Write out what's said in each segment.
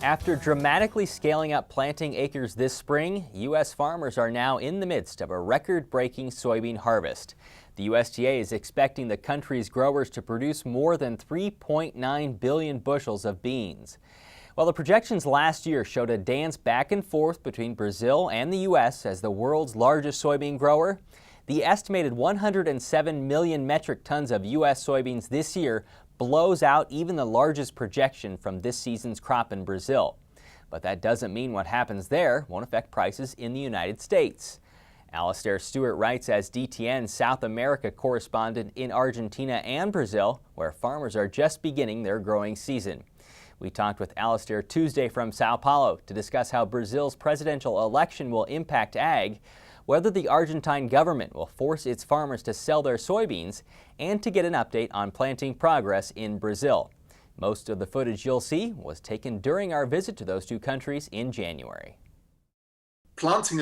After dramatically scaling up planting acres this spring, U.S. farmers are now in the midst of a record-breaking soybean harvest. The USDA is expecting the country's growers to produce more than 3.9 billion bushels of beans. While the projections last year showed a dance back and forth between Brazil and the U.S. as the world's largest soybean grower, the estimated 107 million metric tons of U.S. soybeans this year blows out even the largest projection from this season's crop in Brazil. But that doesn't mean what happens there won't affect prices in the United States. Alastair Stewart writes as DTN South America correspondent in Argentina and Brazil, where farmers are just beginning their growing season. We talked with Alastair Tuesday from Sao Paulo to discuss how Brazil's presidential election will impact ag, whether the Argentine government will force its farmers to sell their soybeans, and to get an update on planting progress in Brazil. Most of the footage you'll see was taken during our visit to those two countries in January. Planting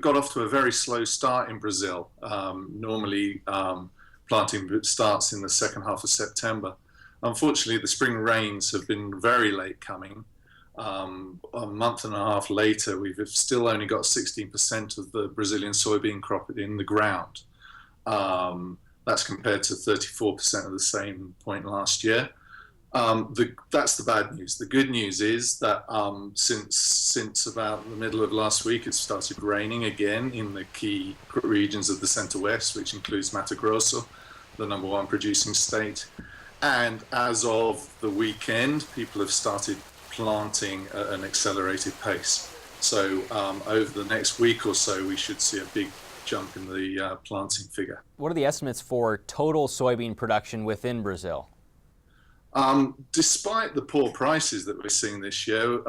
got off to a very slow start in Brazil. Normally planting starts in the second half of September. Unfortunately, the spring rains have been very late coming. A month and a half later, we've still only got 16% of the Brazilian soybean crop in the ground. That's compared to 34% of the same point last year. That's the bad news. The good news is that since about the middle of last week, it started raining again in the key regions of the Center-West, which includes Mato Grosso, the #1 producing state. And as of the weekend, people have started planting at an accelerated pace. So over the next week or so, we should see a big jump in the planting figure. What are the estimates for total soybean production within Brazil? Despite the poor prices that we're seeing this year,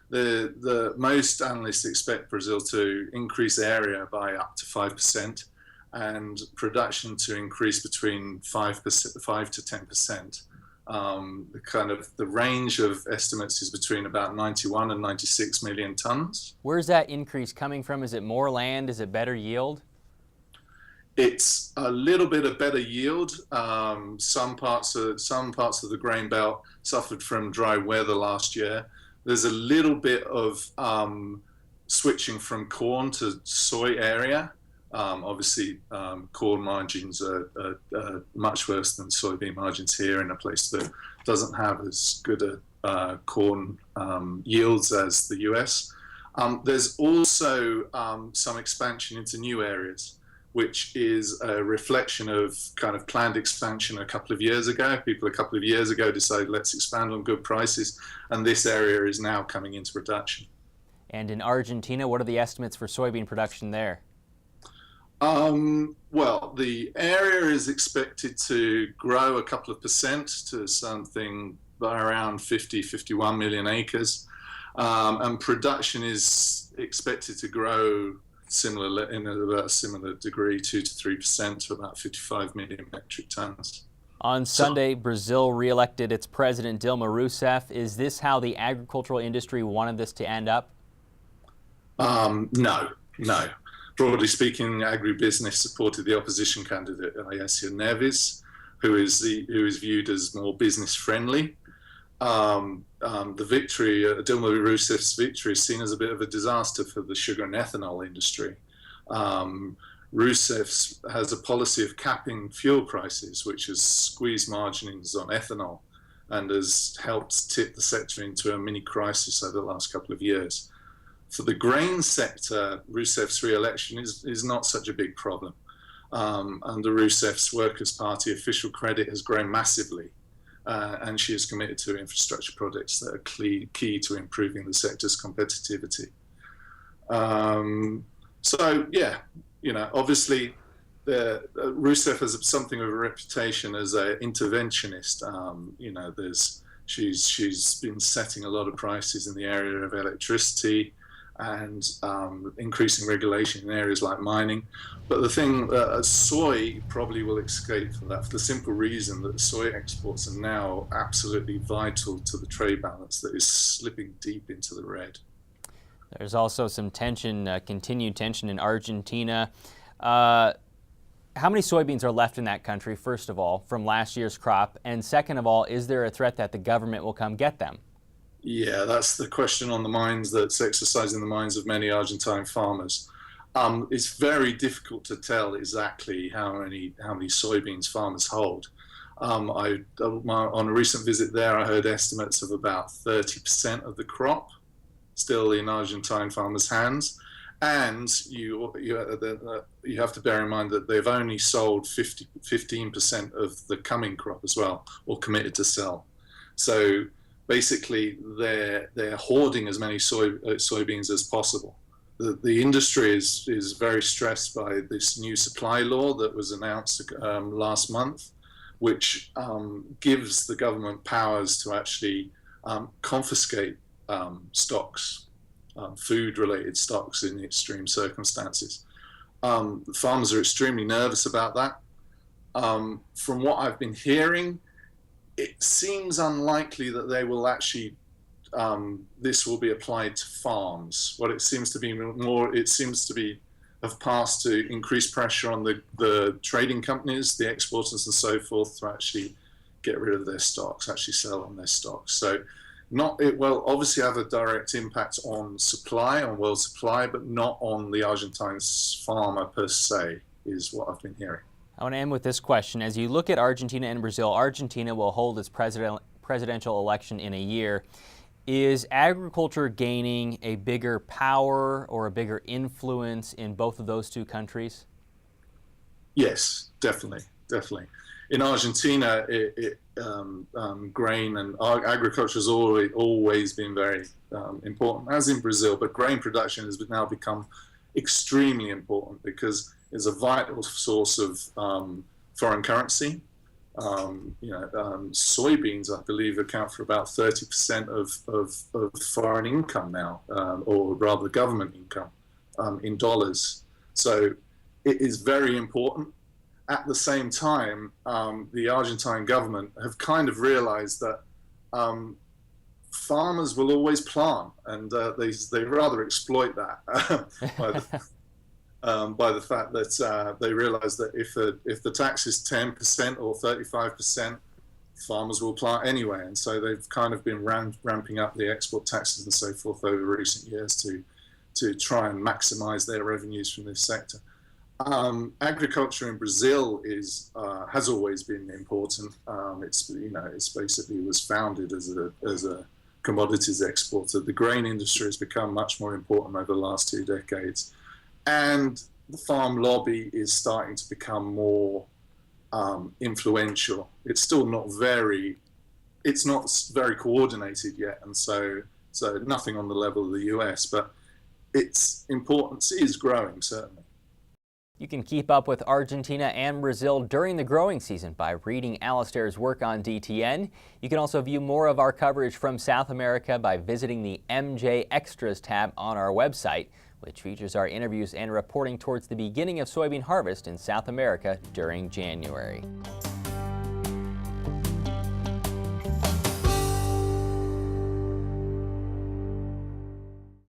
the most analysts expect Brazil to increase area by up to 5% and production to increase between 5 to 10%. The range of estimates is between about 91 and 96 million tons. Where's that increase coming from? Is it more land? Is it better yield? It's a little bit of better yield. Some parts of the grain belt suffered from dry weather last year. There's a little bit of switching from corn to soy area. Obviously, corn margins are much worse than soybean margins here in a place that doesn't have as good a corn yields as the US. There's also some expansion into new areas, which is a reflection of kind of planned expansion a couple of years ago. People a couple of years ago decided, let's expand on good prices, and this area is now coming into production. And in Argentina, what are the estimates for soybean production there? Well, the area is expected to grow a couple of percent to something around 51 million acres. And production is expected to grow in about a similar degree, 2 to 3%, to about 55 million metric tons. On Sunday, Brazil re-elected its president, Dilma Rousseff. Is this how the agricultural industry wanted this to end up? No. Broadly speaking, agribusiness supported the opposition candidate, Alastair Neves, who is viewed as more business-friendly. The victory, Dilma Rousseff's victory, is seen as a bit of a disaster for the sugar and ethanol industry. Rousseff has a policy of capping fuel prices, which has squeezed margins on ethanol and has helped tip the sector into a mini crisis over the last couple of years. For the grain sector, Rousseff's re-election is not such a big problem. Under Rousseff's Workers' Party, official credit has grown massively, and she is committed to infrastructure projects that are key to improving the sector's competitivity. Obviously, Rousseff has something of a reputation as an interventionist. She's been setting a lot of prices in the area of electricity and increasing regulation in areas like mining. But the thing, soy probably will escape from that for the simple reason that soy exports are now absolutely vital to the trade balance that is slipping deep into the red. There's also some tension, continued tension in Argentina. How many soybeans are left in that country, first of all, from last year's crop? And second of all, is there a threat that the government will come get them? Yeah, that's the question on the minds that's exercising the minds of many Argentine farmers. It's very difficult to tell exactly how many soybeans farmers hold. On a recent visit there, I heard estimates of about 30% of the crop still in Argentine farmers' hands, and you have to bear in mind that they've only sold 15% of the coming crop as well, or committed to sell. So basically, they're hoarding as many soybeans as possible. The industry is very stressed by this new supply law that was announced last month, which gives the government powers to actually confiscate stocks, food-related stocks in extreme circumstances. Farmers are extremely nervous about that. From what I've been hearing, it seems unlikely that they will actually, this will be applied to farms. What it seems to be more, it seems to be have passed to increase pressure on the trading companies, the exporters and so forth, to actually get rid of their stocks, actually sell on their stocks. So it will obviously have a direct impact on supply, on world supply, but not on the Argentine farmer per se, is what I've been hearing. I want to end with this question. As you look at Argentina and Brazil, Argentina will hold its presidential election in a year. Is agriculture gaining a bigger power or a bigger influence in both of those two countries? Yes, definitely. In Argentina, grain and agriculture has always been very important, as in Brazil, but grain production has now become extremely important because it's a vital source of foreign currency. Soybeans, I believe, account for about 30% of foreign income now, or rather government income in dollars. So it is very important. At the same time, the Argentine government have kind of realized that farmers will always plant, and they rather exploit that by the fact that they realize that if the tax is 10% or 35%, farmers will plant anyway. And so they've kind of been ramping up the export taxes and so forth over recent years to try and maximize their revenues from this sector. Agriculture in Brazil has always been important. It's basically was founded as a commodities exporter. The grain industry has become much more important over the last 2 decades, and the farm lobby is starting to become more influential. It's still not very coordinated yet, and so nothing on the level of the US, but its importance is growing, certainly. You can keep up with Argentina and Brazil during the growing season by reading Alastair's work on DTN. You can also view more of our coverage from South America by visiting the MJ Extras tab on our website, which features our interviews and reporting towards the beginning of soybean harvest in South America during January.